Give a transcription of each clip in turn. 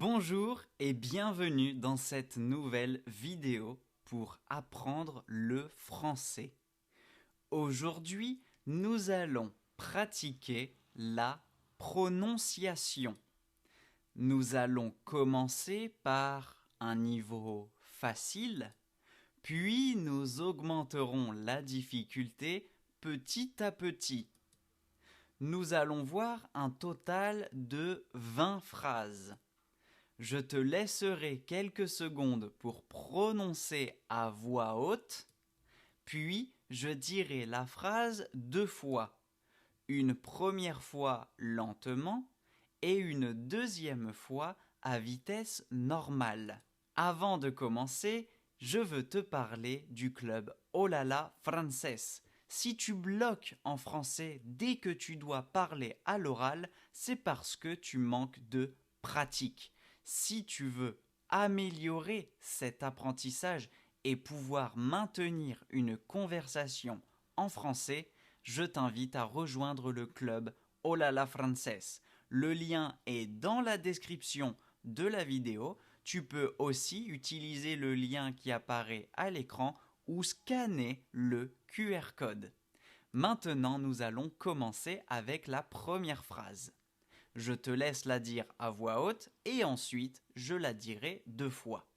Bonjour et bienvenue dans cette nouvelle vidéo pour apprendre le français. Aujourd'hui, nous allons pratiquer la prononciation. Nous allons commencer par un niveau facile, puis nous augmenterons la difficulté petit à petit. Nous allons voir un total de 20 phrases. Je te laisserai quelques secondes pour prononcer à voix haute, puis je dirai la phrase 2 fois, une première fois lentement et une deuxième fois à vitesse normale. Avant de commencer, je veux te parler du club Olala Frances. Si tu bloques en français dès que tu dois parler à l'oral, c'est parce que tu manques de pratique. Si tu veux améliorer cet apprentissage et pouvoir maintenir une conversation en français, je t'invite à rejoindre le club Olala Frances. Le lien est dans la description de la vidéo. Tu peux aussi utiliser le lien qui apparaît à l'écran ou scanner le QR code. Maintenant, nous allons commencer avec la première phrase. Je te laisse la dire à voix haute et ensuite je la dirai 2 fois.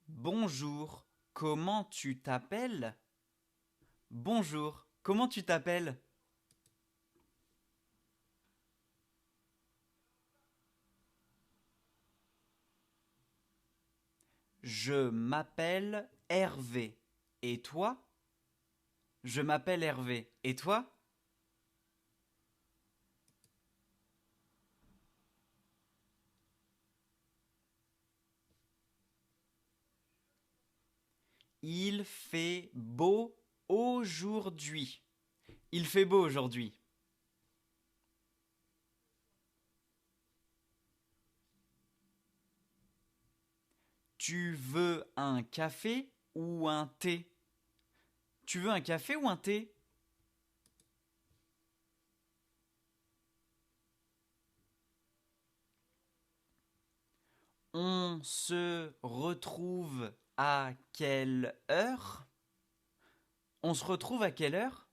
Bonjour, comment tu t'appelles? Bonjour, comment tu t'appelles? Je m'appelle Hervé. Et toi? Je m'appelle Hervé. Et toi? Il fait beau aujourd'hui. Il fait beau aujourd'hui. Tu veux un café ou un thé? Tu veux un café ou un thé? On se retrouve à quelle heure? On se retrouve à quelle heure?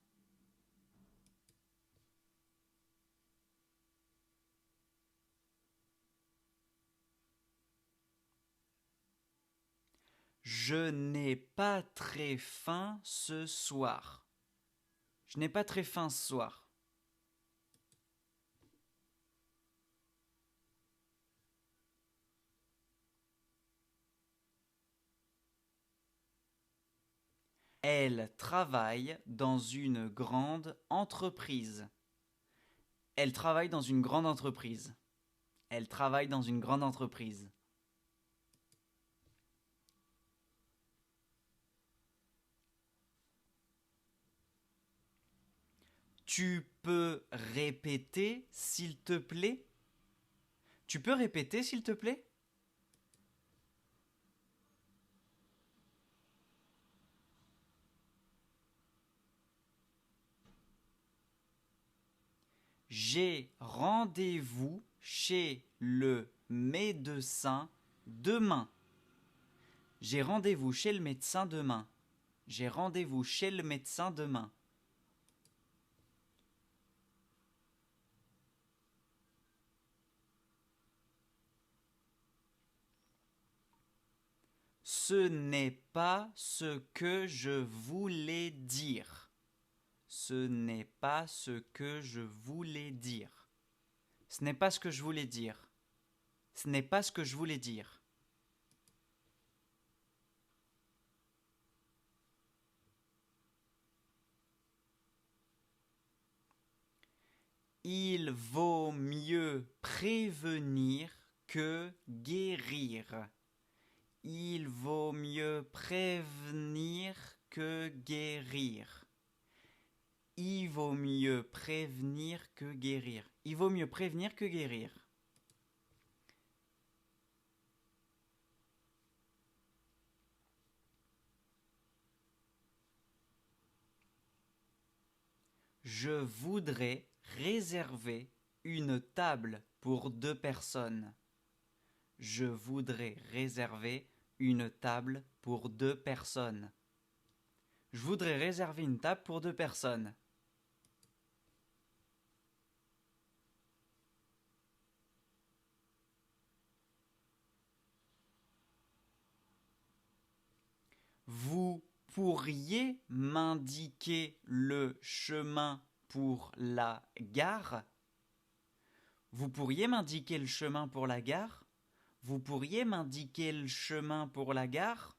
Je n'ai pas très faim ce soir. Je n'ai pas très faim ce soir. Elle travaille dans une grande entreprise. Elle travaille dans une grande entreprise. Elle travaille dans une grande entreprise. Tu peux répéter, s'il te plaît? Tu peux répéter, s'il te plaît? J'ai rendez-vous chez le médecin demain. J'ai rendez-vous chez le médecin demain. J'ai rendez-vous chez le médecin demain. Ce n'est pas ce que je voulais dire. Ce n'est pas ce que je voulais dire. Ce n'est pas ce que je voulais dire. Ce n'est pas ce que je voulais dire. Il vaut mieux prévenir que guérir. Il vaut mieux prévenir que guérir. Il vaut mieux prévenir que guérir. Il vaut mieux prévenir que guérir. Je voudrais réserver une table pour 2 personnes. Je voudrais réserver une table pour 2 personnes. Je voudrais réserver une table pour 2 personnes. Vous pourriez m'indiquer le chemin pour la gare? Vous pourriez m'indiquer le chemin pour la gare? Vous pourriez m'indiquer le chemin pour la gare?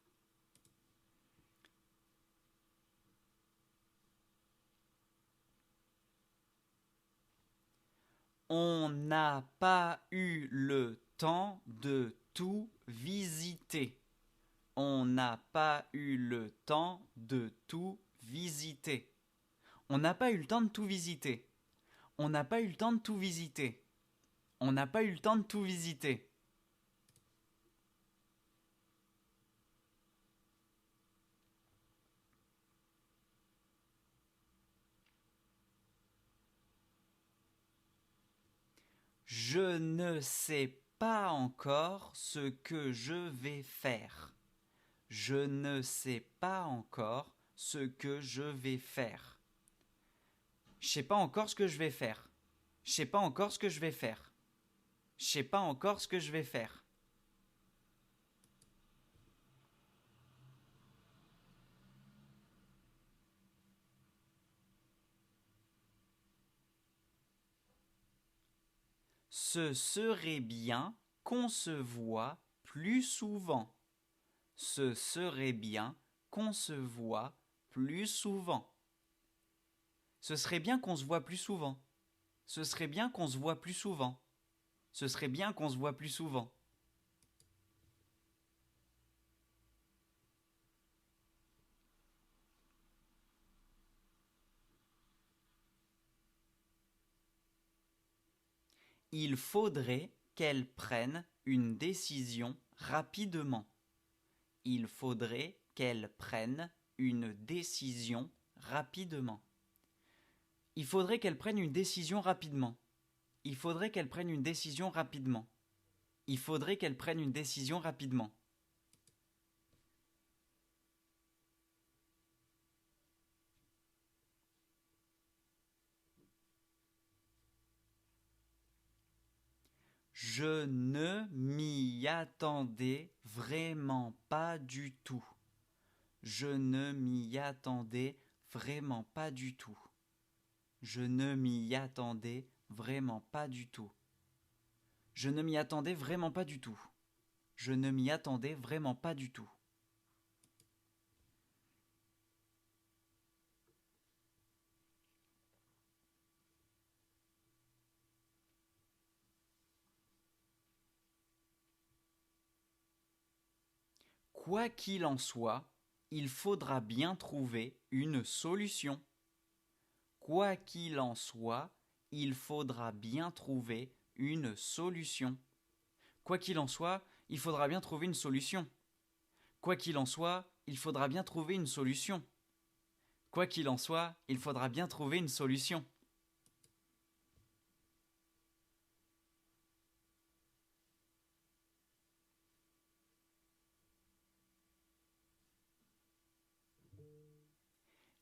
On n'a pas eu le temps de tout visiter. On n'a pas eu le temps de tout visiter. On n'a pas eu le temps de tout visiter. On n'a pas eu le temps de tout visiter. On n'a pas eu le temps de tout visiter. Je ne sais pas encore ce que je vais faire. Je ne sais pas encore ce que je vais faire. Je sais pas encore ce que je vais faire. Je sais pas encore ce que je vais faire. Je sais pas encore ce que je vais faire. Ce serait bien qu'on se voit plus souvent. Ce serait bien qu'on se voit plus souvent. Ce serait bien qu'on se voit plus souvent. Ce serait bien qu'on se voit plus souvent. Ce serait bien qu'on se voit plus souvent. Il faudrait qu'elle prenne une décision rapidement. Il faudrait qu'elle prenne une décision rapidement. Il faudrait qu'elle prenne une décision rapidement. Il faudrait qu'elle prenne une décision rapidement. Il faudrait qu'elle prenne une décision rapidement. Je ne m'y attendais vraiment pas du tout. Je ne m'y attendais vraiment pas du tout. Je ne m'y attendais vraiment pas du tout. Je ne m'y attendais vraiment pas du tout. Je ne m'y attendais vraiment pas du tout. Quoi qu'il en soit, il faudra bien trouver une solution. Quoi qu'il en soit, il faudra bien trouver une solution. Quoi qu'il en soit, il faudra bien trouver une solution. Quoi qu'il en soit, il faudra bien trouver une solution. Quoi qu'il en soit, il faudra bien trouver une solution.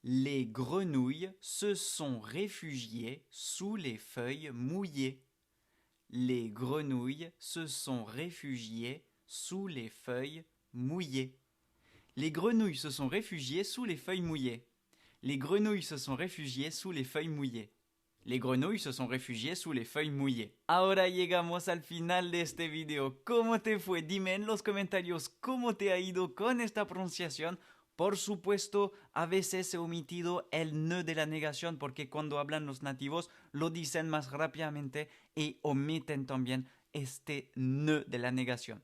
Les grenouilles se sont réfugiées sous les feuilles mouillées. Les grenouilles se sont réfugiées sous les feuilles mouillées. Les grenouilles se sont réfugiées sous les feuilles mouillées. Les grenouilles se sont réfugiées sous les feuilles mouillées. Les grenouilles se sont réfugiées sous les feuilles mouillées. Ahora llegamos al final de este video. ¿Cómo te fue? Dime en los comentarios cómo te ha ido con esta pronunciación. Por supuesto, a veces he omitido el ne de la negación porque cuando hablan los nativos lo dicen más rápidamente y omiten también este ne de la negación.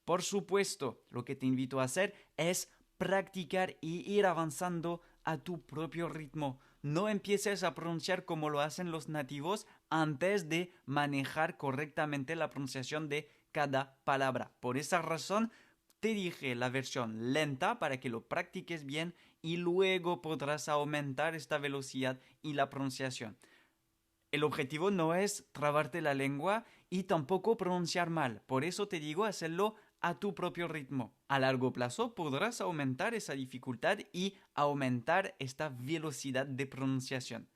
Por supuesto, lo que te invito a hacer es practicar y ir avanzando a tu propio ritmo. No empieces a pronunciar como lo hacen los nativos antes de manejar correctamente la pronunciación de cada palabra. Por esa razón, te dije la versión lenta para que lo practiques bien y luego podrás aumentar esta velocidad y la pronunciación. El objetivo no es trabarte la lengua y tampoco pronunciar mal. Por eso te digo hacerlo a tu propio ritmo. A largo plazo podrás aumentar esa dificultad y aumentar esta velocidad de pronunciación.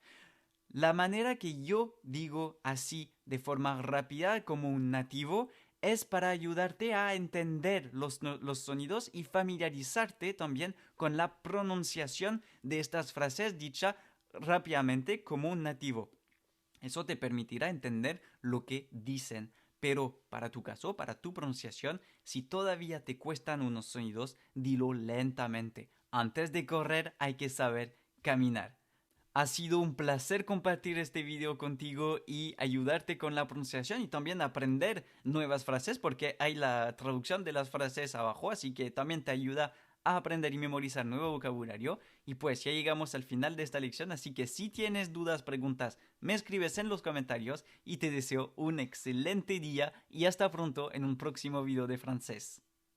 La manera que yo digo así de forma rápida como un nativo es para ayudarte a entender los sonidos y familiarizarte también con la pronunciación de estas frases dichas rápidamente como un nativo. Eso te permitirá entender lo que dicen. Pero para tu caso, para tu pronunciación, si todavía te cuestan unos sonidos, dilo lentamente. Antes de correr hay que saber caminar. Ha sido un placer compartir este video contigo y ayudarte con la pronunciación y también aprender nuevas frases porque hay la traducción de las frases abajo, así que también te ayuda a aprender y memorizar nuevo vocabulario. Y pues ya llegamos al final de esta lección, así que si tienes dudas, preguntas, me escribes en los comentarios y te deseo un excelente día y hasta pronto en un próximo video de francés.